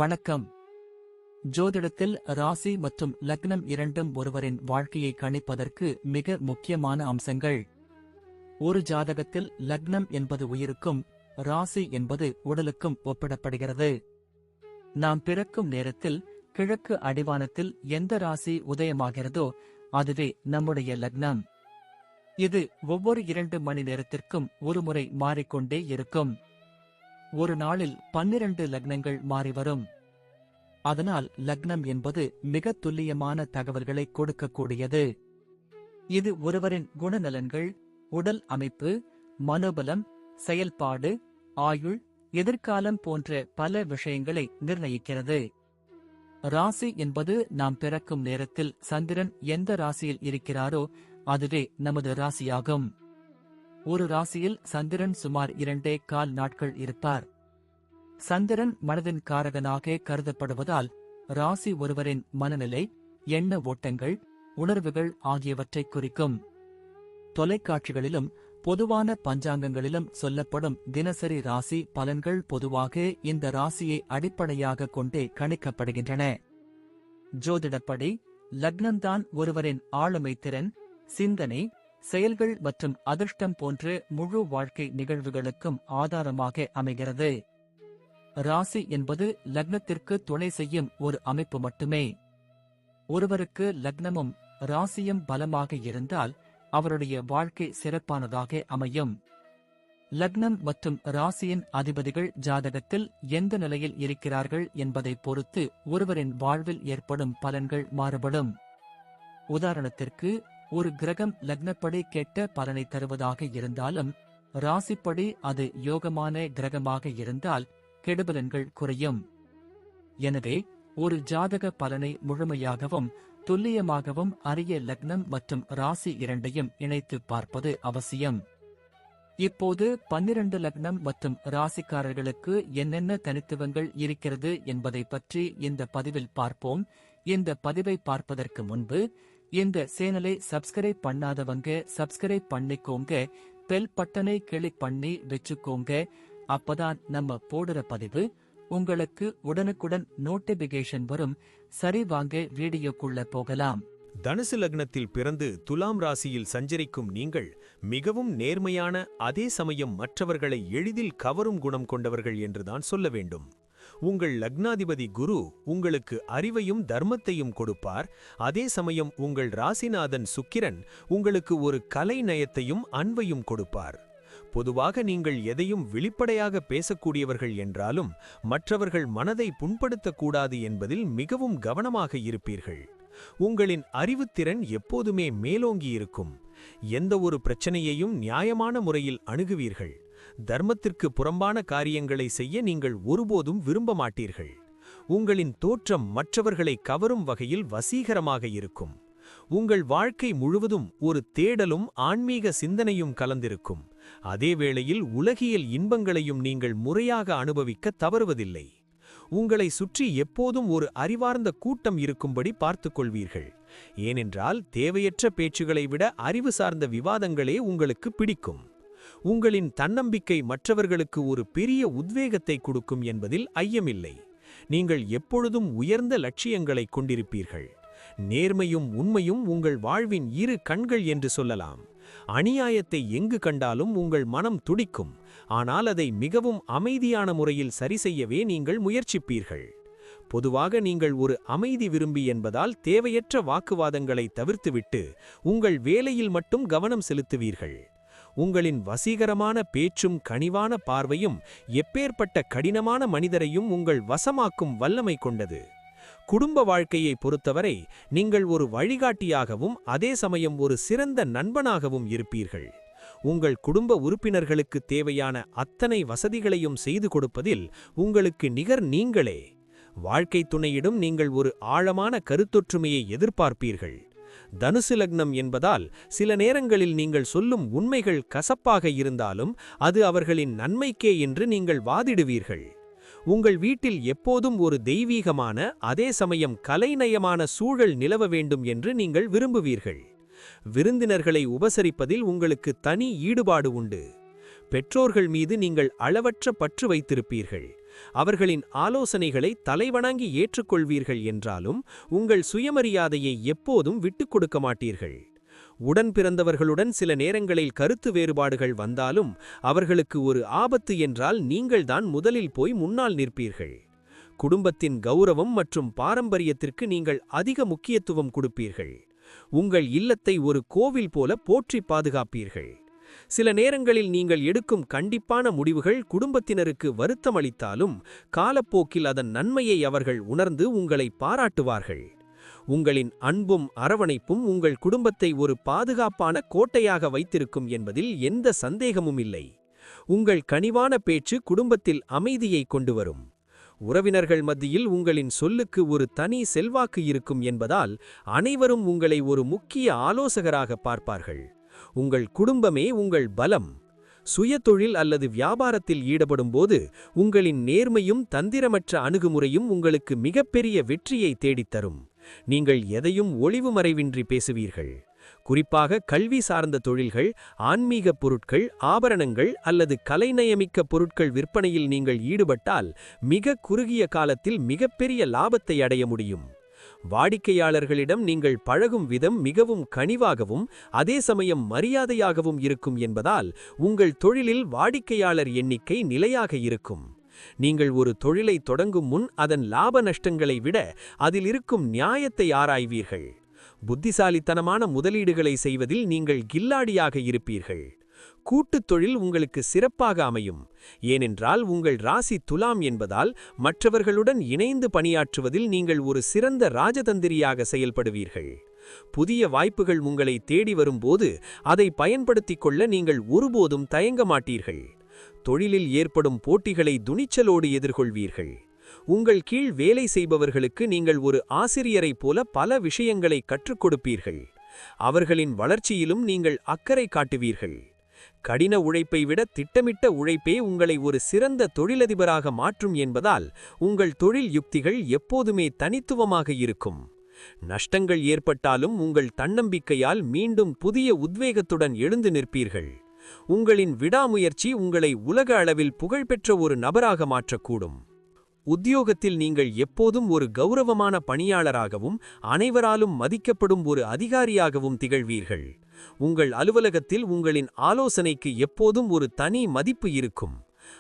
வணக்கம். ஜோதிடத்தில் ராசி மற்றும் லக்னம் இரண்டும் ஒருவரின் வாழ்க்கையை கணிப்பதற்கு மிக முக்கியமான அம்சங்கள். ஒரு ஜாதகத்தில் லக்னம் என்பது உயிருக்கும், ராசி என்பது உடலுக்கும் ஒப்பிடப்படுகிறது. நாம் பிறக்கும் நேரத்தில் கிழக்கு அடிவானத்தில் எந்த ராசி உதயமாகிறதோ அதுவே நம்முடைய லக்னம். இது ஒவ்வொரு 2 மணி நேரத்திற்கும் ஒருமுறை மாறிக்கொண்டே இருக்கும். ஒரு நாளில் 12 லக்னங்கள் மாறிவரும். அதனால் லக்னம் என்பது மிக துல்லியமான தகவல்களை கொடுக்கக்கூடியது. இது ஒருவரின் குணநலன்கள், உடல் அமைப்பு, மனோபலம், செயல்பாடு, ஆயுள், எதிர்காலம் போன்ற பல விஷயங்களை நிர்ணயிக்கிறது. ராசி என்பது நாம் பிறக்கும் நேரத்தில் சந்திரன் எந்த ராசியில் இருக்கிறாரோ அதுவே நமது ராசியாகும். ஒரு ராசியில் சந்திரன் சுமார் 2.25 நாட்கள் இருப்பார். சந்திரன் மனதின் காரகனாக கருதப்படுவதால் ராசி ஒருவரின் மனநிலை, எண்ண ஓட்டங்கள், உணர்வுகள் ஆகியவற்றை குறிக்கும். தொலைக்காட்சிகளிலும் பொதுவான பஞ்சாங்கங்களிலும் சொல்லப்படும் தினசரி ராசி பலன்கள் பொதுவாக இந்த ராசியை அடிப்படையாக கொண்டே கணிக்கப்படுகின்றன. ஜோதிடப்படி லக்னம்தான் ஒருவரின் ஆளுமை திறன், சிந்தனை, செயல்கள் மற்றும் அதிர்ஷ்டம் போன்ற முழு வாழ்க்கை நிகழ்வுகளுக்கும் ஆதாரமாக அமைகிறது. ராசி என்பது லக்னத்திற்கு துணை செய்யும் ஒரு அமைப்பு மட்டுமே. ஒருவருக்கு லக்னமும் ராசியும் பலமாக இருந்தால் அவருடைய வாழ்க்கை சிறப்பானதாக அமையும். லக்னம் மற்றும் ராசியின் அதிபதிகள் ஜாதகத்தில் எந்த நிலையில் இருக்கிறார்கள் என்பதை பொறுத்து ஒருவரின் வாழ்வில் ஏற்படும் பலன்கள் மாறுபடும். உதாரணத்திற்கு, ஒரு கிரகம் லக்னப்படி கெட்ட பலனை தருவதாக இருந்தாலும் ராசிப்படி அது யோகமான கிரகமாக இருந்தால் கெடுபலன்கள் குறையும். எனவே ஒரு ஜாதக பலனை முழுமையாகவும் துல்லியமாகவும் அறிய லக்னம் மற்றும் ராசி இரண்டையும் இணைத்து பார்ப்பது அவசியம். இப்போது 12 லக்னம் மற்றும் ராசிக்காரர்களுக்கு என்னென்ன தனித்துவங்கள் இருக்கிறது என்பதை பற்றி இந்த பதிவில் பார்ப்போம். இந்த பதிவை பார்ப்பதற்கு முன்பு இந்த சேனலை சப்ஸ்கிரைப் பண்ணாதவங்க சப்ஸ்கிரைப் பண்ணிக்கோங்க, பெல் பட்டனை கிளிக் பண்ணி வச்சுக்கோங்க. அப்பதான் நம்ம போடுற பதிவு உங்களுக்கு உடனுக்குடன் நோட்டிபிகேஷன் வரும். சரி, வாங்க வீடியோக்குள்ள போகலாம். தனுசு லக்னத்தில் பிறந்து துலாம் ராசியில் சஞ்சரிக்கும் நீங்கள் மிகவும் நேர்மையான, அதே சமயம் மற்றவர்களை எளிதில் கவரும் குணம் கொண்டவர்கள் என்றுதான் சொல்ல வேண்டும். உங்கள் லக்னாதிபதி குரு உங்களுக்கு அறிவையும் தர்மத்தையும் கொடுப்பார். அதே சமயம் உங்கள் ராசிநாதன் சுக்கிரன் உங்களுக்கு ஒரு கலை நயத்தையும் அன்பையும் கொடுப்பார். பொதுவாக நீங்கள் எதையும் வெளிப்படையாக பேசக்கூடியவர்கள் என்றாலும் மற்றவர்கள் மனதை புண்படுத்தக்கூடாது என்பதில் மிகவும் கவனமாக இருப்பீர்கள். உங்களின் அறிவுத்திறன் எப்போதுமே மேலோங்கி இருக்கும். எந்த ஒரு பிரச்சனையையும் நியாயமான முறையில் அணுகுவீர்கள். தர்மத்திற்கு புறம்பான காரியங்களை செய்ய நீங்கள் ஒருபோதும் விரும்ப மாட்டீர்கள். உங்களின் தோற்றம் மற்றவர்களை கவரும் வகையில் வசீகரமாக இருக்கும். உங்கள் வாழ்க்கை முழுவதும் ஒரு தேடலும் ஆன்மீக சிந்தனையும் கலந்திருக்கும். அதே வேளையில் உலகியல் இன்பங்களையும் நீங்கள் முறையாக அனுபவிக்க தவறுவதில்லை. உங்களை சுற்றி எப்போதும் ஒரு அறிவார்ந்த கூட்டம் இருக்கும்படி பார்த்துக் கொள்வீர்கள். ஏனென்றால் தேவையற்ற பேச்சுகளை விட அறிவு சார்ந்த விவாதங்களே உங்களுக்கு பிடிக்கும். உங்களின் தன்னம்பிக்கை மற்றவர்களுக்கு ஒரு பெரிய உத்வேகத்தை கொடுக்கும் என்பதில் ஐயமில்லை. நீங்கள் எப்பொழுதும் உயர்ந்த லட்சியங்களை கொண்டிருப்பீர்கள். நேர்மையும் உண்மையும் உங்கள் வாழ்வின் 2 கண்கள் என்று சொல்லலாம். அநியாயத்தை எங்கு கண்டாலும் உங்கள் மனம் துடிக்கும். ஆனால் அதை மிகவும் அமைதியான முறையில் சரிசெய்யவே நீங்கள் முயற்சிப்பீர்கள். பொதுவாக நீங்கள் ஒரு அமைதி விரும்பி என்பதால் தேவையற்ற வாக்குவாதங்களை தவிர்த்துவிட்டு உங்கள் வேலையில் மட்டும் கவனம் செலுத்துவீர்கள். உங்களின் வசீகரமான பேச்சும் கனிவான பார்வையும் எப்பேற்பட்ட கடினமான மனிதரையும் உங்கள் வசமாக்கும் வல்லமை கொண்டது. குடும்ப வாழ்க்கையை பொறுத்தவரை நீங்கள் ஒரு வழிகாட்டியாகவும் அதே சமயம் ஒரு சிறந்த நண்பனாகவும் இருப்பீர்கள். உங்கள் குடும்ப உறுப்பினர்களுக்கு தேவையான அத்தனை வசதிகளையும் செய்து கொடுப்பதில் உங்களுக்கு நிகர் நீங்களே. வாழ்க்கை துணையிடம் நீங்கள் ஒரு ஆழமான கருத்தொற்றுமையை எதிர்பார்ப்பீர்கள். தனுசு லக்னம் என்பதால் சில நேரங்களில் நீங்கள் சொல்லும் உண்மைகள் கசப்பாக இருந்தாலும் அது அவர்களின் நன்மைக்கே என்று நீங்கள் வாதிடுவீர்கள். உங்கள் வீட்டில் எப்போதும் ஒரு தெய்வீகமான, அதே சமயம் கலைநயமான சூழல் நிலவ வேண்டும் என்று நீங்கள் விரும்புவீர்கள். விருந்தினர்களை உபசரிப்பதில் உங்களுக்கு தனி ஈடுபாடு உண்டு. பெற்றோர்கள் மீது நீங்கள் அளவற்ற பற்று வைத்திருப்பீர்கள். அவர்களின் ஆலோசனைகளை தலைவணங்கி ஏற்றுக்கொள்வீர்கள் என்றாலும் உங்கள் சுயமரியாதையை எப்போதும் விட்டுக் கொடுக்க மாட்டீர்கள். உடன் பிறந்தவர்களுடன் சில நேரங்களில் கருத்து வேறுபாடுகள் வந்தாலும் அவர்களுக்கு ஒரு ஆபத்து என்றால் நீங்கள்தான் முதலில் போய் முன்னால் நிற்பீர்கள். குடும்பத்தின் கௌரவம் மற்றும் பாரம்பரியத்திற்கு நீங்கள் அதிக முக்கியத்துவம் கொடுப்பீர்கள். உங்கள் இல்லத்தை ஒரு கோவில் போல போற்றி பாதுகாப்பீர்கள். சில நேரங்களில் நீங்கள் எடுக்கும் கண்டிப்பான முடிவுகள் குடும்பத்தினருக்கு வருத்தமளித்தாலும் காலப்போக்கில் அதன் நன்மையை அவர்கள் உணர்ந்து உங்களை பாராட்டுவார்கள். உங்களின் அன்பும் அரவணைப்பும் உங்கள் குடும்பத்தை ஒரு பாதுகாப்பான கோட்டையாக வைத்திருக்கும் என்பதில் எந்த சந்தேகமும் இல்லை. உங்கள் கனிவான பேச்சு குடும்பத்தில் அமைதியை கொண்டு வரும். உறவினர்கள் மத்தியில் உங்களின் சொல்லுக்கு ஒரு தனி செல்வாக்கு இருக்கும் என்பதால் அனைவரும் உங்களை ஒரு முக்கிய ஆலோசகராக பார்ப்பார்கள். உங்கள் குடும்பமே உங்கள் பலம். சுயதொழில் அல்லது வியாபாரத்தில் ஈடுபடும்போது உங்களின் நேர்மையும் தந்திரமற்ற அணுகுமுறையும் உங்களுக்கு மிகப்பெரிய வெற்றியை தேடித்தரும். நீங்கள் எதையும் ஒளிவுமறைவின்றி பேசுவீர்கள். குறிப்பாக கல்வி சார்ந்த தொழில்கள், ஆன்மீக பொருட்கள், ஆபரணங்கள் அல்லது கலைநயமிக்க பொருட்கள் விற்பனையில் நீங்கள் ஈடுபட்டால் மிக குறுகிய காலத்தில் மிகப்பெரிய லாபத்தை அடைய முடியும். வாடிக்கையாளர்களிடம் நீங்கள் பழகும் விதம் மிகவும் கனிவாகவும் அதே சமயம் மரியாதையாகவும் இருக்கும் என்பதால் உங்கள் தொழிலில் வாடிக்கையாளர் எண்ணிக்கை நிலையாக இருக்கும். நீங்கள் ஒரு தொழிலை தொடங்கும் முன் அதன் லாப நஷ்டங்களை விட அதில் இருக்கும் நியாயத்தை ஆராய்வீர்கள். புத்திசாலித்தனமான முதலீடுகளை செய்வதில் நீங்கள் கில்லாடியாக இருப்பீர்கள். கூட்டுத் தொழில் உங்களுக்கு சிறப்பாக அமையும். ஏனென்றால் உங்கள் ராசி துலாம் என்பதால் மற்றவர்களுடன் இணைந்து பணியாற்றுவதில் நீங்கள் ஒரு சிறந்த ராஜதந்திரியாக செயல்படுவீர்கள். புதிய வாய்ப்புகள் உங்களை தேடி வரும்போது அதை பயன்படுத்திக் கொள்ள நீங்கள் ஒருபோதும் தயங்க மாட்டீர்கள். தொழிலில் ஏற்படும் போட்டிகளை துணிச்சலோடு எதிர்கொள்வீர்கள். உங்கள் கீழ் வேலை செய்பவர்களுக்கு நீங்கள் ஒரு ஆசிரியரைப் போல பல விஷயங்களை கற்றுக் கொடுப்பீர்கள். அவர்களின் வளர்ச்சியிலும் நீங்கள் அக்கறை காட்டுவீர்கள். கடின உழைப்பை விட திட்டமிட்ட உழைப்பே உங்களை ஒரு சிறந்த தொழிலதிபராக மாற்றும் என்பதால் உங்கள் தொழில் யுக்திகள் எப்போதுமே தனித்துவமாக இருக்கும். நஷ்டங்கள் ஏற்பட்டாலும் உங்கள் தன்னம்பிக்கையால் மீண்டும் புதிய உத்வேகத்துடன் எழுந்து நிற்பீர்கள். உங்களின் விடாமுயற்சி உங்களை உலக அளவில் புகழ்பெற்ற ஒரு நபராக மாற்றக்கூடும். உத்தியோகத்தில் நீங்கள் எப்போதும் ஒரு கௌரவமான பணியாளராகவும் அனைவராலும் மதிக்கப்படும் ஒரு அதிகாரியாகவும் திகழ்வீர்கள். உங்கள் அலுவலகத்தில் உங்களின் ஆலோசனைக்கு எப்போதும் ஒரு தனி மதிப்பு இருக்கும்.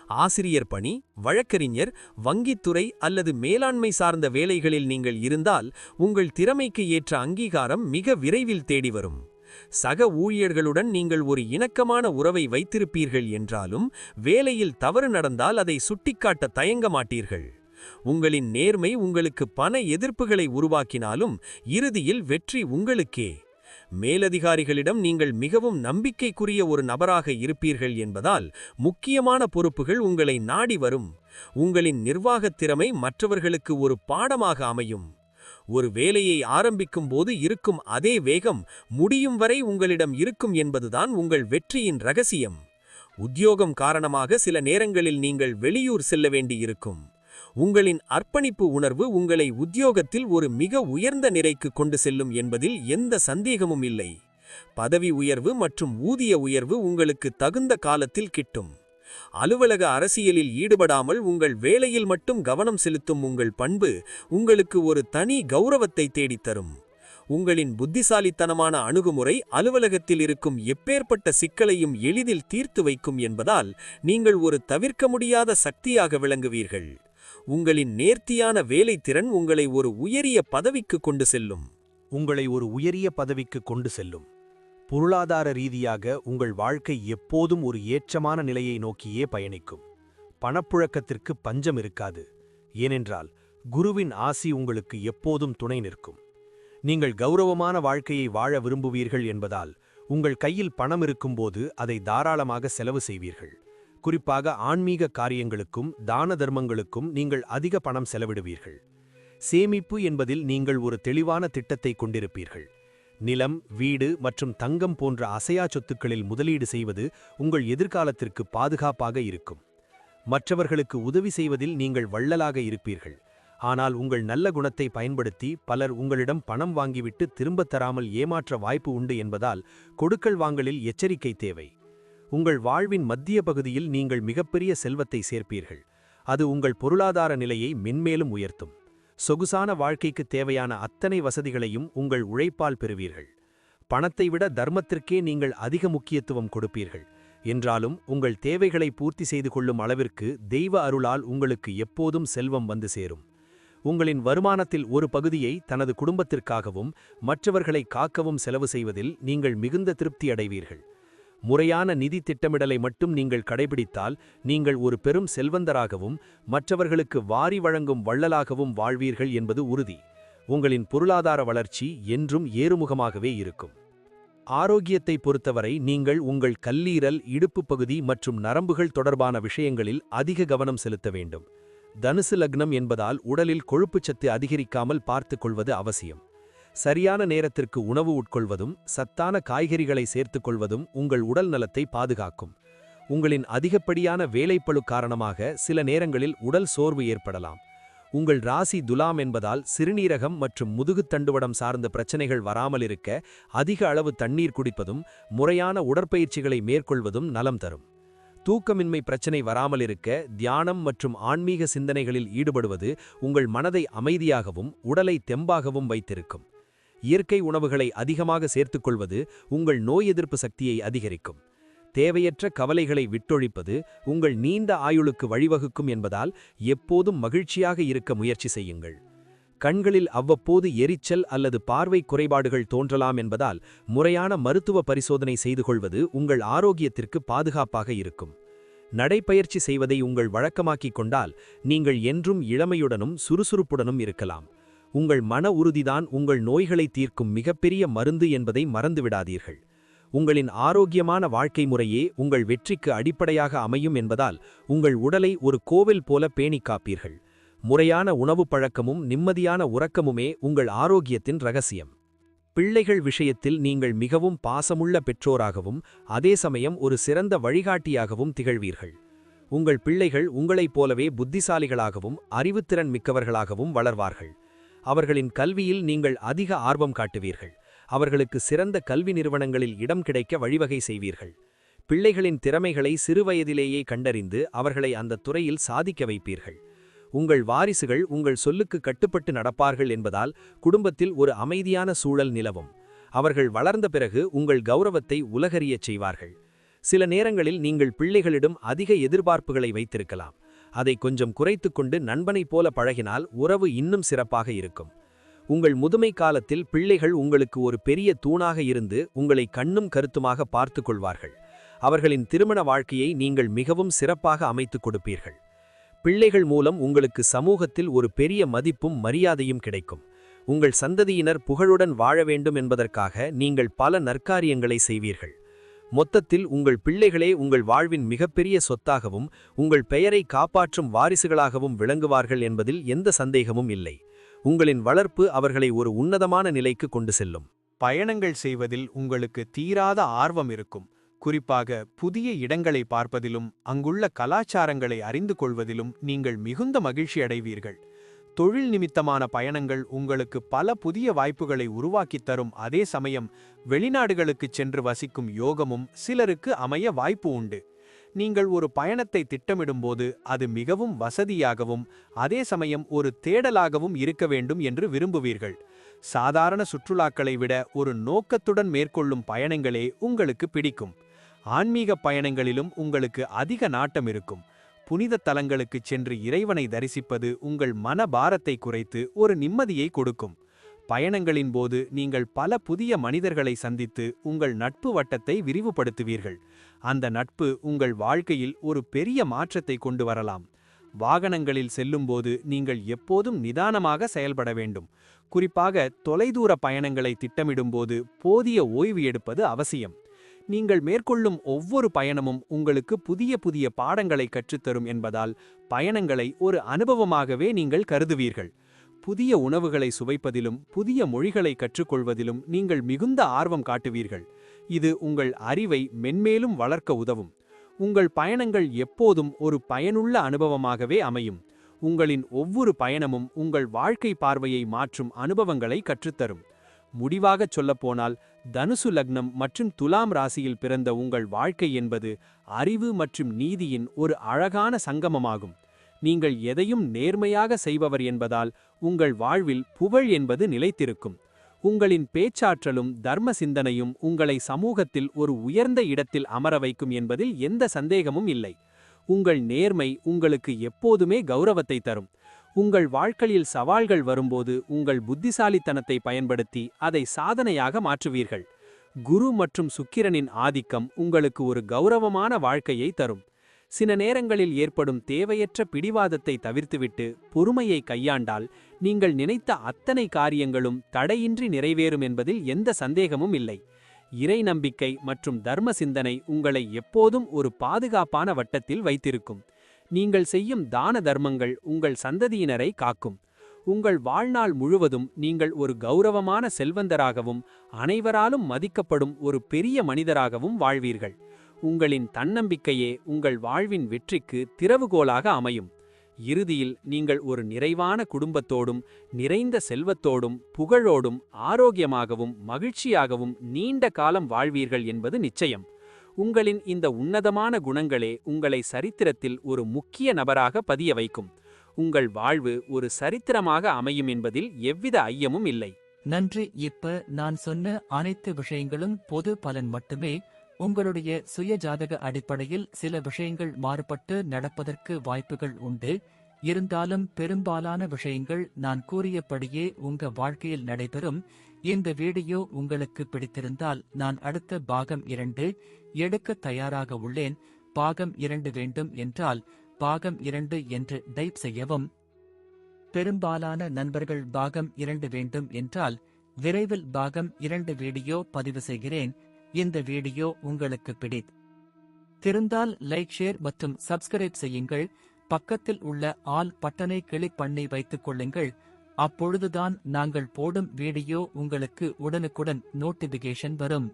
ஆசிரியர் பணி, வழக்கறிஞர், வங்கித்துறை அல்லது மேலாண்மை சார்ந்த வேலைகளில் நீங்கள் இருந்தால் உங்கள் திறமைக்கு ஏற்ற அங்கீகாரம் மிக விரைவில் தேடி வரும். சக ஊழியர்களுடன் நீங்கள் ஒரு இணக்கமான உறவை வைத்திருப்பீர்கள் என்றாலும் வேலையில் தவறு நடந்தால் அதை சுட்டிக்காட்ட தயங்க மாட்டீர்கள். உங்களின் நேர்மை உங்களுக்கு பண எதிர்ப்புகளை உருவாக்கினாலும் இறுதியில் வெற்றி உங்களுக்கே. மேலதிகாரிகளிடம் நீங்கள் மிகவும் நம்பிக்கைக்குரிய ஒரு நபராக இருப்பீர்கள் என்பதால் முக்கியமான பொறுப்புகள் உங்களை நாடி வரும். உங்களின் நிர்வாகத் திறமை மற்றவர்களுக்கு ஒரு பாடமாக அமையும். ஒரு வேலையை ஆரம்பிக்கும் போது இருக்கும் அதே வேகம் முடியும் வரை உங்களிடம் இருக்கும் என்பதுதான் உங்கள் வெற்றியின் ரகசியம். உத்தியோகம் காரணமாக சில நேரங்களில் நீங்கள் வெளியூர் செல்ல வேண்டியிருக்கும். உங்களின் அர்ப்பணிப்பு உணர்வு உங்களை உத்தியோகத்தில் ஒரு மிக உயர்ந்த நிலைக்கு கொண்டு செல்லும் என்பதில் எந்த சந்தேகமும் இல்லை. பதவி உயர்வு மற்றும் ஊதிய உயர்வு உங்களுக்கு தகுந்த காலத்தில் கிட்டும். அலுவலக அரசியலில் ஈடுபடாமல் உங்கள் வேலையில் மட்டும் கவனம் செலுத்தும் உங்கள் பண்பு உங்களுக்கு ஒரு தனி கௌரவத்தை தேடித்தரும். உங்களின் புத்திசாலித்தனமான அணுகுமுறை அலுவலகத்தில் இருக்கும் எப்பேற்பட்ட சிக்கலையும் எளிதில் தீர்த்து வைக்கும் என்பதால் நீங்கள் ஒரு தவிர்க்க முடியாத சக்தியாக விளங்குவீர்கள். உங்களின் நேர்த்தியான வேலைத்திறன் உங்களை ஒரு உயரிய பதவிக்கு கொண்டு செல்லும். பொருளாதார ரீதியாக உங்கள் வாழ்க்கை எப்போதும் ஒரு ஏற்றமான நிலையை நோக்கியே பயணிக்கும். பணப்புழக்கத்திற்கு பஞ்சம் இருக்காது. ஏனென்றால் குருவின் ஆசி உங்களுக்கு எப்போதும் துணை நிற்கும். நீங்கள் கௌரவமான வாழ்க்கையை வாழ விரும்புவீர்கள் என்பதால் உங்கள் கையில் பணம் இருக்கும்போது அதை தாராளமாக செலவு செய்வீர்கள். குறிப்பாக ஆன்மீக காரியங்களுக்கும் தான தர்மங்களுக்கும் நீங்கள் அதிக பணம் செலவிடுவீர்கள். சேமிப்பு என்பதில் நீங்கள் ஒரு தெளிவான திட்டத்தை கொண்டிருப்பீர்கள். நிலம், வீடு மற்றும் தங்கம் போன்ற அசையா சொத்துக்களில் முதலீடு செய்வது உங்கள் எதிர்காலத்திற்கு பாதுகாப்பாக இருக்கும். மற்றவர்களுக்கு உதவி செய்வதில் நீங்கள் வள்ளலாக இருப்பீர்கள். ஆனால் உங்கள் நல்ல குணத்தை பயன்படுத்தி பலர் உங்களிடம் பணம் வாங்கிவிட்டு திரும்பத் தராமல் ஏமாற்ற வாய்ப்பு உண்டு என்பதால் கொடுக்கல் வாங்கலில் எச்சரிக்கை தேவை. உங்கள் வாழ்வின் மத்திய பகுதியில் நீங்கள் மிகப்பெரிய செல்வத்தை சேர்ப்பீர்கள். அது உங்கள் பொருளாதார நிலையை மென்மேலும் உயர்த்தும். சொகுசான வாழ்க்கைக்கு தேவையான அத்தனை வசதிகளையும் உங்கள் உழைப்பால் பெறுவீர்கள். பணத்தை விட தர்மத்திற்கே நீங்கள் அதிக முக்கியத்துவம் கொடுப்பீர்கள். என்றாலும் உங்கள் தேவைகளை பூர்த்தி செய்து கொள்ளும் அளவிற்கு தெய்வ அருளால் உங்களுக்கு எப்போதும் செல்வம் வந்து சேரும். உங்களின் வருமானத்தில் ஒரு பகுதியை தனது குடும்பத்திற்காகவும் மற்றவர்களை காக்கவும் செலவு செய்வதில் நீங்கள் மிகுந்த திருப்தி அடைவீர்கள். முறையான நிதி திட்டமிடலை மட்டும் நீங்கள் கடைபிடித்தால் நீங்கள் ஒரு பெரும் செல்வந்தராகவும் மற்றவர்களுக்கு வாரி வழங்கும் வள்ளலாகவும் வாழ்வீர்கள் என்பது உறுதி. உங்களின் பொருளாதார வளர்ச்சி என்றும் ஏறுமுகமாகவே இருக்கும். ஆரோக்கியத்தை பொறுத்தவரை நீங்கள் உங்கள் கல்லீரல், இடுப்பு பகுதி மற்றும் நரம்புகள் தொடர்பான விஷயங்களில் அதிக கவனம் செலுத்த வேண்டும். தனுசு லக்னம் என்பதால் உடலில் கொழுப்புச்சத்து அதிகரிக்காமல் பார்த்துக் கொள்வது அவசியம். சரியான நேரத்திற்கு உணவு உட்கொள்வதும் சத்தான காய்கறிகளை சேர்த்துக் கொள்வதும் உங்கள் உடல் நலத்தை பாதுகாக்கும். உங்களின் அதிகப்படியான வேலைப்பளு காரணமாக சில நேரங்களில் உடல் சோர்வு ஏற்படலாம். உங்கள் ராசி துலாம் என்பதால் சிறுநீரகம் மற்றும் முதுகுத்தண்டுவடம் சார்ந்த பிரச்சனைகள் வராமல் இருக்க அதிக அளவு தண்ணீர் குடிப்பதும் முறையான உடற்பயிற்சிகளை மேற்கொள்வதும் நலம் தரும். தூக்கமின்மை பிரச்சனை வராமல் இருக்க தியானம் மற்றும் ஆன்மீக சிந்தனைகளில் ஈடுபடுவது உங்கள் மனதை அமைதியாகவும் உடலை தெம்பாகவும் வைத்திருக்கும். இயற்கை உணவுகளை அதிகமாக சேர்த்துக்கொள்வது உங்கள் நோய் எதிர்ப்பு சக்தியை அதிகரிக்கும். தேவையற்ற கவலைகளை விட்டொழிப்பது உங்கள் நீண்ட ஆயுளுக்கு வழிவகுக்கும் என்பதால் எப்போதும் மகிழ்ச்சியாக இருக்க முயற்சி செய்யுங்கள். கண்களில் அவ்வப்போது எரிச்சல் அல்லது பார்வை குறைபாடுகள் தோன்றலாம் என்பதால் முறையான மருத்துவ பரிசோதனை செய்து கொள்வது உங்கள் ஆரோக்கியத்திற்கு பாதுகாப்பாக இருக்கும். நடைப்பயிற்சி செய்வதை உங்கள் வழக்கமாக்கிக் கொண்டால் நீங்கள் என்றும் இளமையுடனும் சுறுசுறுப்புடனும் இருக்கலாம். உங்கள் மன உறுதிதான் உங்கள் நோய்களை தீர்க்கும் மிகப்பெரிய மருந்து என்பதை மறந்துவிடாதீர்கள். உங்களின் ஆரோக்கியமான வாழ்க்கை முறையே உங்கள் வெற்றிக்கு அடிப்படையாக அமையும் என்பதால் உங்கள் உடலை ஒரு கோவில் போல பேணிக் காப்பீர்கள். முறையான உணவு பழக்கமும் நிம்மதியான உறக்கமுமே உங்கள் ஆரோக்கியத்தின் ரகசியம். பிள்ளைகள் விஷயத்தில் நீங்கள் மிகவும் பாசமுள்ள பெற்றோராகவும் அதே சமயம் ஒரு சிறந்த வழிகாட்டியாகவும் திகழ்வீர்கள். உங்கள் பிள்ளைகள் உங்களைப் போலவே புத்திசாலிகளாகவும் அறிவுத்திறன் மிக்கவர்களாகவும் வளர்வார்கள். அவர்களின் கல்வியில் நீங்கள் அதிக ஆர்வம் காட்டுவீர்கள். அவர்களுக்கு சிறந்த கல்வி நிறுவனங்களில் இடம் கிடைக்க வழிவகை செய்வீர்கள். பிள்ளைகளின் திறமைகளை சிறுவயதிலேயே கண்டறிந்து அவர்களை அந்த துறையில் சாதிக்க வைப்பீர்கள். உங்கள் வாரிசுகள் உங்கள் சொல்லுக்கு கட்டுப்பட்டு நடப்பார்கள் என்பதால் குடும்பத்தில் ஒரு அமைதியான சூழல் நிலவும். அவர்கள் வளர்ந்த பிறகு உங்கள் கௌரவத்தை உலகறியச் செய்வார்கள். சில நேரங்களில் நீங்கள் பிள்ளைகளிடம் அதிக எதிர்பார்ப்புகளை வைத்திருக்கலாம். அதை கொஞ்சம் குறைத்துக்கொண்டு நண்பனைப் போல பழகினால் உறவு இன்னும் சிறப்பாக இருக்கும். உங்கள் முதுமை காலத்தில் பிள்ளைகள் உங்களுக்கு ஒரு பெரிய தூணாக இருந்து உங்களை கண்ணும் கருத்துமாக பார்த்துக் கொள்வார்கள். அவர்களின் திருமண வாழ்க்கையை நீங்கள் மிகவும் சிறப்பாக அமைத்துக் கொடுப்பீர்கள். பிள்ளைகள் மூலம் உங்களுக்கு சமூகத்தில் ஒரு பெரிய மதிப்பும் மரியாதையும் கிடைக்கும். உங்கள் சந்ததியினர் புகழுடன் வாழ வேண்டும் என்பதற்காக நீங்கள் பல நற்காரியங்களை செய்வீர்கள். மொத்தத்தில் உங்கள் பிள்ளைகளே உங்கள் வாழ்வின் மிகப்பெரிய சொத்தாகவும் உங்கள் பெயரை காப்பாற்றும் வாரிசுகளாகவும் விளங்குவார்கள் என்பதில் எந்த சந்தேகமும் இல்லை. உங்களின் வளர்ப்பு அவர்களை ஒரு உன்னதமான நிலைக்கு கொண்டு செல்லும். பயணங்கள் செய்வதில் உங்களுக்கு தீராத ஆர்வம் இருக்கும். குறிப்பாக புதிய இடங்களை பார்ப்பதிலும் அங்குள்ள கலாச்சாரங்களை அறிந்து கொள்வதிலும் நீங்கள் மிகுந்த மகிழ்ச்சி அடைவீர்கள். தொழில் நிமித்தமான பயணங்கள் உங்களுக்கு பல புதிய வாய்ப்புகளை உருவாக்கித் தரும். அதே சமயம் வெளிநாடுகளுக்குச் சென்று வசிக்கும் யோகமும் சிலருக்கு அமைய வாய்ப்பு உண்டு. நீங்கள் ஒரு பயணத்தை திட்டமிடும்போது அது மிகவும் வசதியாகவும் அதே சமயம் ஒரு தேடலாகவும் இருக்க வேண்டும் என்று விரும்புவீர்கள். சாதாரண சுற்றுலாக்களை விட ஒரு நோக்கத்துடன் மேற்கொள்ளும் பயணங்களே உங்களுக்கு பிடிக்கும். ஆன்மீக பயணங்களிலும் உங்களுக்கு அதிக நாட்டம் இருக்கும். புனித தலங்களுக்குச் சென்று இறைவனை தரிசிப்பது உங்கள் மன பாரத்தை குறைத்து ஒரு நிம்மதியை கொடுக்கும். பயணங்களின் போது நீங்கள் பல புதிய மனிதர்களை சந்தித்து உங்கள் நட்பு வட்டத்தை விரிவுபடுத்துவீர்கள். அந்த நட்பு உங்கள் வாழ்க்கையில் ஒரு பெரிய மாற்றத்தை கொண்டு வரலாம். வாகனங்களில் செல்லும்போது நீங்கள் எப்போதும் நிதானமாக செயல்பட வேண்டும். குறிப்பாக தொலைதூர பயணங்களை திட்டமிடும்போது போதிய ஓய்வு எடுப்பது அவசியம். நீங்கள் மேற்கொள்ளும் ஒவ்வொரு பயணமும் உங்களுக்கு புதிய புதிய பாடங்களை கற்றுத்தரும் என்பதால் பயணங்களை ஒரு அனுபவமாகவே நீங்கள் கருதுவீர்கள். புதிய உணவுகளை சுவைப்பதிலும் புதிய மொழிகளை கற்றுக்கொள்வதிலும் நீங்கள் மிகுந்த ஆர்வம் காட்டுவீர்கள். இது உங்கள் அறிவை மென்மேலும் வளர்க்க உதவும். உங்கள் பயணங்கள் எப்போதும் ஒரு பயனுள்ள அனுபவமாகவே அமையும். உங்களின் ஒவ்வொரு பயணமும் உங்கள் வாழ்க்கை பார்வையை மாற்றும் அனுபவங்களை கற்றுத்தரும். முடிவாகச் சொல்லப்போனால் தனுசு லக்னம் மற்றும் துலாம் ராசியில் பிறந்த உங்கள் வாழ்க்கை என்பது அறிவு மற்றும் நீதியின் ஒரு அழகான சங்கமமாகும். நீங்கள் எதையும் நேர்மையாக செய்பவர் என்பதால் உங்கள் வாழ்வில் புகழ் என்பது நிலைத்திருக்கும். உங்களின் பேச்சாற்றலும் தர்ம சிந்தனையும் உங்களை சமூகத்தில் ஒரு உயர்ந்த இடத்தில் அமர வைக்கும் என்பதில் எந்த சந்தேகமும் இல்லை. உங்கள் நேர்மை உங்களுக்கு எப்போதுமே கௌரவத்தை தரும். உங்கள் வாழ்க்கையில் சவால்கள் வரும்போது உங்கள் புத்திசாலித்தனத்தை பயன்படுத்தி அதை சாதனையாக மாற்றுவீர்கள். குரு மற்றும் சுக்கிரனின் ஆதிக்கம் உங்களுக்கு ஒரு கௌரவமான வாழ்க்கையை தரும். சில நேரங்களில் ஏற்படும் தேவையற்ற பிடிவாதத்தை தவிர்த்துவிட்டு பொறுமையை கையாண்டால் நீங்கள் நினைத்த அத்தனை காரியங்களும் தடையின்றி நிறைவேறும் என்பதில் எந்த சந்தேகமும் இல்லை. இறை நம்பிக்கை மற்றும் தர்ம சிந்தனை உங்களை எப்போதும் ஒரு பாதுகாப்பான வட்டத்தில் வைத்திருக்கும். நீங்கள் செய்யும் தான தர்மங்கள் உங்கள் சந்ததியினரை காக்கும். உங்கள் வாழ்நாள் முழுவதும் நீங்கள் ஒரு கௌரவமான செல்வந்தராகவும் அனைவராலும் மதிக்கப்படும் ஒரு பெரிய மனிதராகவும் வாழ்வீர்கள். உங்களின் தன்னம்பிக்கையே உங்கள் வாழ்வின் வெற்றிக்கு திறவுகோலாக அமையும். இறுதியில் நீங்கள் ஒரு நிறைவான குடும்பத்தோடும் நிறைந்த செல்வத்தோடும் புகழோடும் ஆரோக்கியமாகவும் மகிழ்ச்சியாகவும் நீண்ட காலம் வாழ்வீர்கள் என்பது நிச்சயம். உங்களின் இந்த உன்னதமான குணங்களே உங்களை சரித்திரத்தில் ஒரு முக்கிய நபராக பதிய வைக்கும். உங்கள் வாழ்வு ஒரு சரித்திரமாக அமையும் என்பதில் எவ்வித ஐயமும் இல்லை. நன்றி. இப்ப நான் சொன்ன அனைத்து விஷயங்களும் பொது பலன் மட்டுமே. உங்களுடைய சுய ஜாதக அடிப்படையில் சில விஷயங்கள் மாறுபட்டு நடப்பதற்கு வாய்ப்புகள் உண்டு. இருந்தாலும் பெரும்பாலான விஷயங்கள் நான் கூறியபடியே உங்க வாழ்க்கையில் நடைபெறும். இந்த வீடியோ உங்களுக்கு பிடித்திருந்தால் நான் அடுத்த பாகம் 2 எடுக்க தயாராக உள்ளேன். பாகம் 2 வேண்டும் என்றால் பாகம் 2 என்று டைப் செய்யவும். பெரும்பாலான நண்பர்கள் பாகம் 2 வேண்டும் என்றால் விரைவில் பாகம் 2 வீடியோ பதிவு செய்கிறேன். இந்த வீடியோ உங்களுக்கு பிடித்திருந்தால் லைக், ஷேர் மற்றும் சப்ஸ்கிரைப் செய்யுங்கள். பக்கத்தில் உள்ள ஆல் பட்டனை கிளிக் பண்ணி வைத்துக் கொள்ளுங்கள். அப்பொழுதுதான் நாங்கள் போடும் வீடியோ உங்களுக்கு உடனுக்குடன் நோட்டிபிகேஷன் வரும்.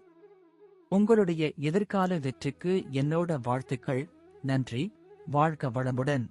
உங்களுடைய எதிர்கால வெற்றிக்கு என்னோட வாழ்த்துக்கள். நன்றி. வாழ்க வளமுடன்.